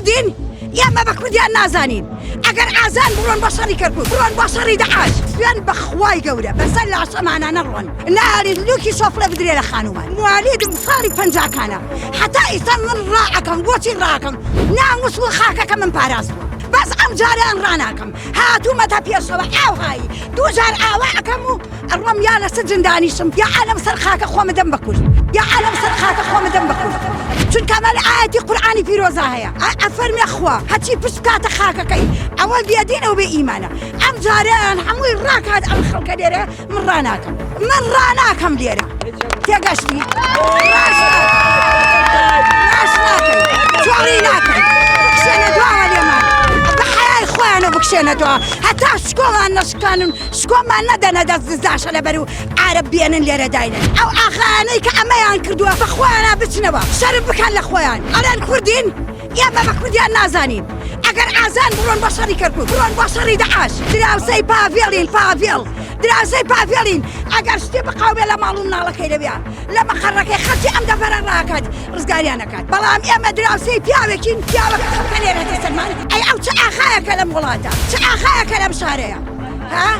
کوردین ئێمە بە کوردیان نازانین ئەگەر ئازان بڕۆن بە شەڕی کەرکووک بڕۆن بە شەڕی داعش دوێن بەخوای گەورە بەسەر لاشەمانە نەڕۆن ناری لوکی سۆفرە بدرێ لە خانومان موالێدم ساڵی پەنجاکانە حتا ئیستا من ڕائەکەم بۆچی ڕاکەم ناموس و خاکەکە من پاراز بووە بەس ئەم جاران ڕاناکەم هاتوومەتە پێشەوە ئاوهایی دوو جار ئاوا ئەەکەم و ئەڕۆم یا لەسەر جندانیشم یا ئالەم سەر خاکە خۆمەدەم بەکوژ یا ئالەم سەر خاکە خۆمەدەم بەکوژ چونکە ئەمە لە ئاەتی قورئانی پیرۆزا هەیە ئەفەرمێ خوا هەچی پشت کاتە خاکەکەی ئەوە بێدینە و بێ ئیمانە ئەم جاران هەمووی ڕاکات ئەم خەڵکە لێرە من ڕاناکەم لێرە تێگەشتی ناش ناکەی چۆڕی ناکەی بکشێنە دواوە لێمان بە حەیای خۆیانە بکشێنە دوا هەتا شکۆڵان نەشکانن شکۆمان نەدەنە دەست دزاشە لەبەر و عارە بێنن لێرە داینن ئەو ئاخانەی کە ئەمەیان کردووە بە خۆیانە بچنەوە شەرم بکەن لە خۆیان ئەڵێن کوردین ئێمە بە کوردیان نازانین ئەگەر ئازان بڕۆن بە شەڕی کەرکووک بڕۆن بە شەڕی داعش دراوسەی پاڤێڵین دراوسەی پاڤێڵین ئەگەر شتێ بقاوبێ لە ماڵ و مناڵەکەی لەویان لە مەخەڕەکەی خەڵکی ئەم دەفەرە ڕاکات ڕزگاریانەکات بەڵام ئێمە دراوسەی پیاوێکین پیاوەکە خەڵکە لێرە دەسەرمان ئەی ئەو چه ئاخایەکە لەم وڵاتە چه ئاخایەکە لەم شارەیە ها